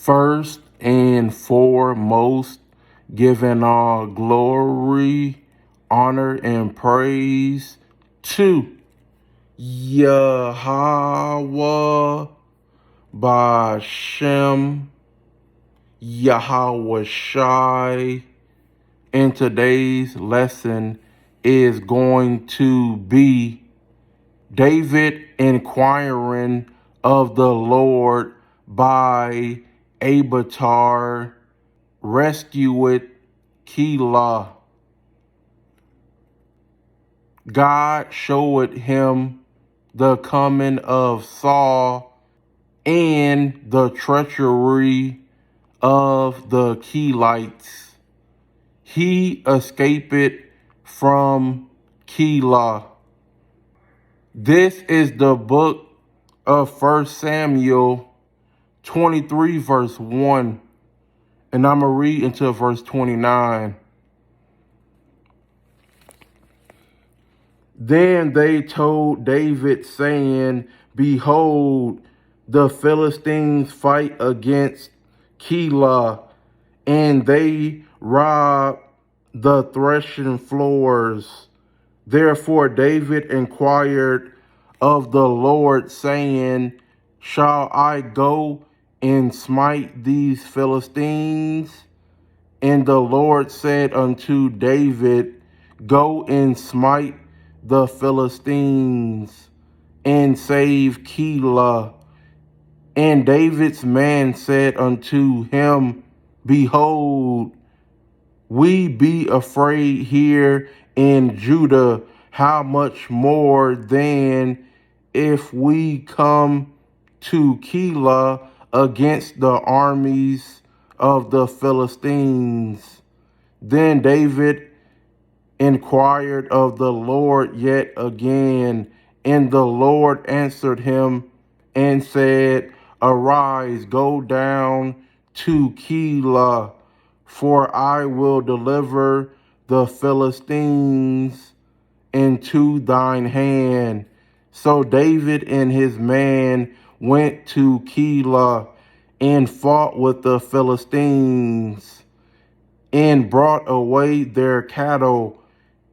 First and foremost, giving all glory, honor, and praise to Yahweh Bashem, Yahweh Shai. And today's lesson is going to be David enquiring of the Lord by abiathar, rescueth keliah. God showed him the coming of Saul and the treachery of the Kelites. He escaped from Keilah. This is the book of 1 Samuel 23 verse 1, and I'm going to read into verse 29. Then they told David, saying, Behold, the Philistines fight against Keilah, and they rob the threshing floors. Therefore David inquired of the Lord, saying, Shall I go and smite these Philistines? And the Lord said unto David, Go and smite the Philistines, and save Keilah. And David's man said unto him, Behold, we be afraid here in Judah, how much more than if we come to Keilah against the armies of the Philistines. Then David inquired of the Lord yet again, and the Lord answered him and said, Arise, go down to Keilah, for I will deliver the Philistines into thine hand. So David and his man went to Keilah and fought with the Philistines, and brought away their cattle,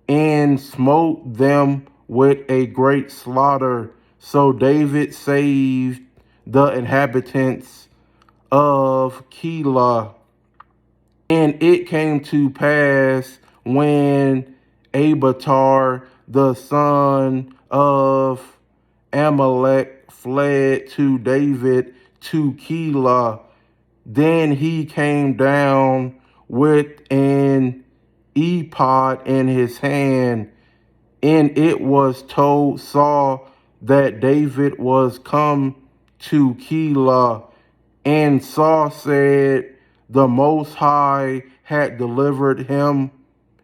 and smote them with a great slaughter. So David saved the inhabitants of Keilah. And it came to pass, when Abiathar the son of Amalek fled to David to Keilah, then he came down with an ephod in his hand, and it was told Saul that David was come to Keilah. And Saul said, The Most High had delivered him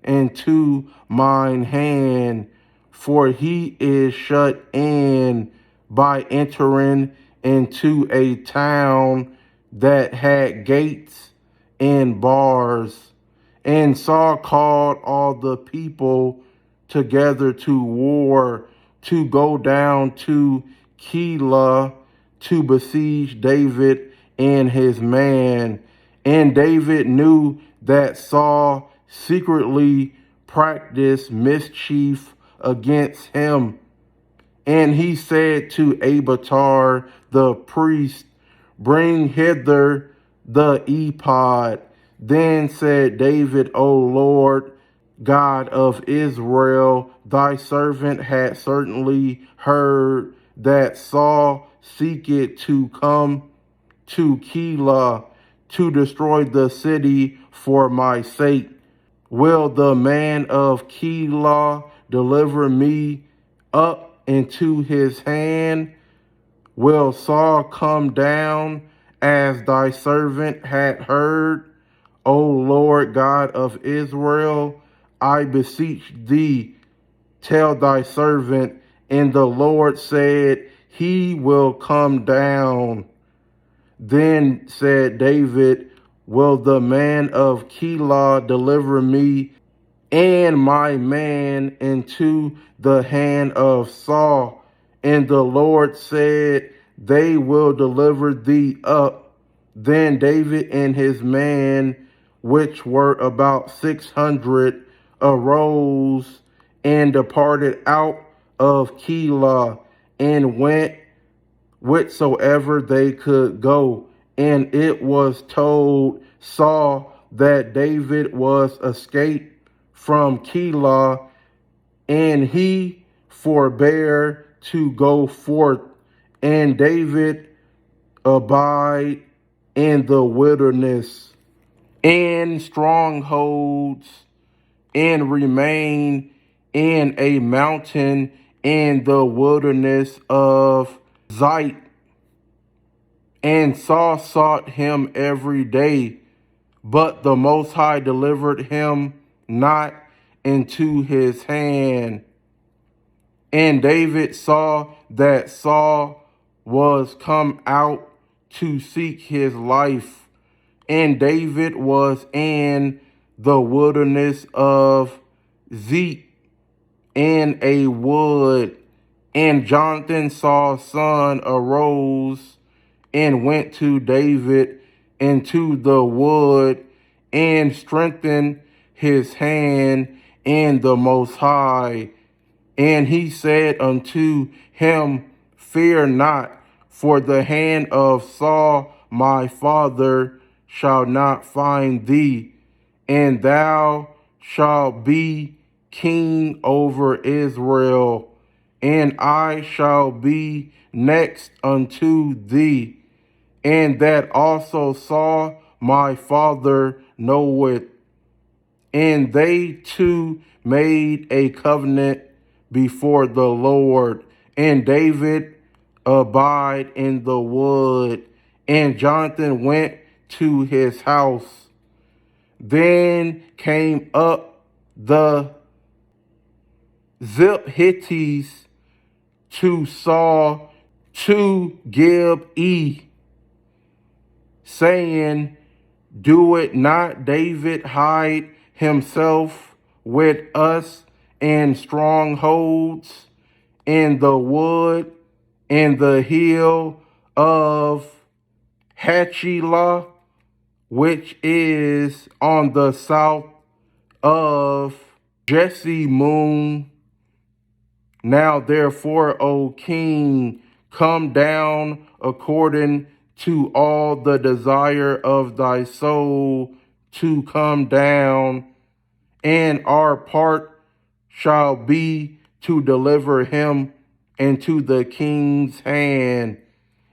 into mine hand, for he is shut in by entering into a town that had gates and bars. And Saul called all the people together to war, to go down to Keilah to besiege David and his man. And David knew that Saul secretly practiced mischief against him. And he said to Abiathar the priest, Bring hither the ephod. Then said David, O Lord, God of Israel, thy servant had certainly heard that Saul seeketh to come to Keilah to destroy the city for my sake. Will the man of Keilah deliver me up into his hand? Will Saul come down as thy servant had heard? O Lord God of Israel, I beseech thee, tell thy servant. And the Lord said, He will come down. Then said David, Will the man of Keilah deliver me and my man into the hand of Saul? And the Lord said, They will deliver thee up. Then David and his men, which were about 600, arose and departed out of Keilah and went whithersoever they could go. And it was told Saul that David was escaped from Keilah, and he forbare to go forth. And David abide in the wilderness and strongholds, and remain in a mountain in the wilderness of Ziph. And Saul sought him every day, but the Most High delivered him not into his hand. And David saw that Saul was come out to seek his life, and David was in the wilderness of Ziph in a wood. And Jonathan, Saul's son, arose and went to David into the wood and strengthened his hand in the Most High. And he said unto him, Fear not, for the hand of Saul my father shall not find thee, and thou shalt be king over Israel, and I shall be next unto thee. And that also Saul my father knoweth. And they two made a covenant before the Lord. And David abide in the wood, and Jonathan went to his house. Then came up the Ziphites to Saul to Gibeah, saying, Do it not David hide himself with us in strongholds, in the wood, in the hill of Hachilah, which is on the south of Jeshimon? Now therefore, O king, come down according to all the desire of thy soul to come down, and our part shall be to deliver him into the king's hand.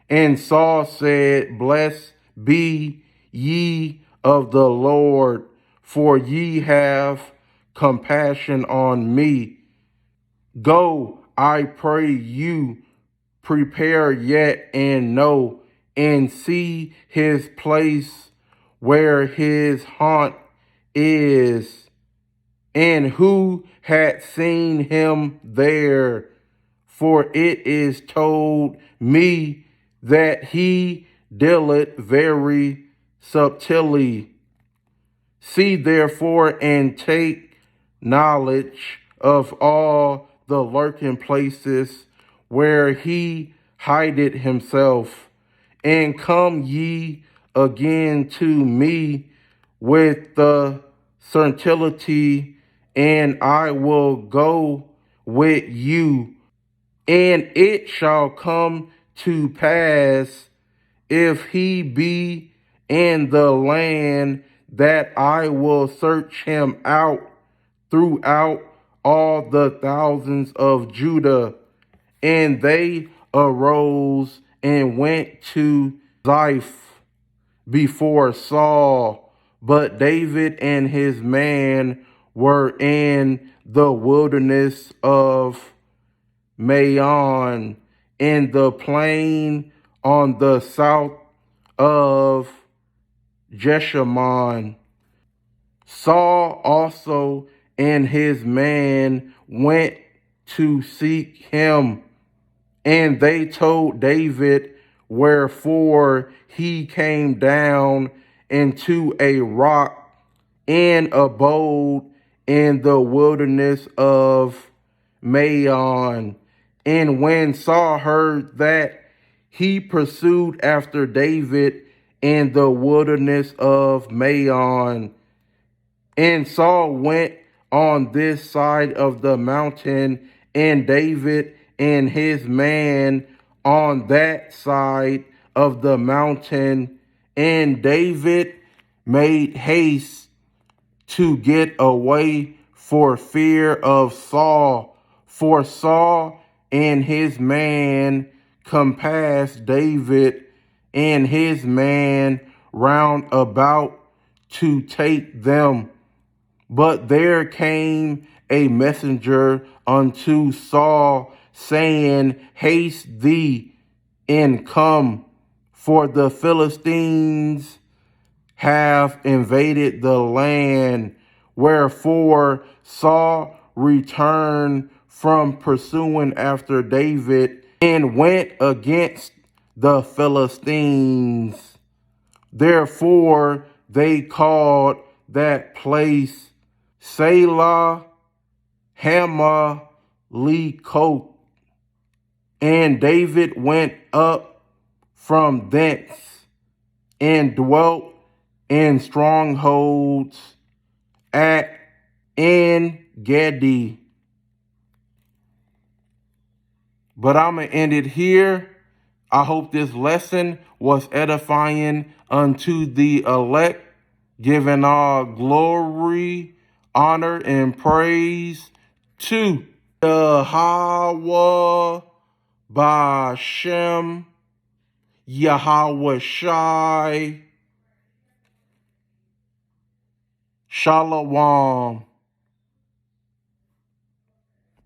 And Saul said, Blessed be ye of the Lord, for ye have compassion on me. Go, I pray you, prepare yet and know, and see his place where his haunt is, and who had seen him there. For it is told me that he dealeth very subtilly. See therefore and take knowledge of all the lurking places where he hideth himself, and come ye again to me with the certainty, and I will go with you. And it shall come to pass, if he be in the land, that I will search him out throughout all the thousands of Judah. And they arose and went to Ziph before Saul, but David and his man were in the wilderness of Maon, in the plain on the south of Jeshimon. Saul also and his man went to seek him, and they told David wherefore he came down into a rock and abode in the wilderness of Maon. And when Saul heard that, he pursued after David in the wilderness of Maon. And Saul went on this side of the mountain, and David and his man on that side of the mountain. And David made haste to get away for fear of Saul, for Saul and his man compassed David and his man round about to take them. But there came a messenger unto Saul, saying, Haste thee and come, for the Philistines have invaded the land. Wherefore Saul returned from pursuing after David and went against the Philistines. Therefore they called that place Selah Hamath Lekot. And David went up from thence and dwelt in strongholds at En Gedi. But I'm going to end it here. I hope this lesson was edifying unto the elect, giving all glory, honor, and praise to Yahweh Bashem, Yahweh Shai, Shalom.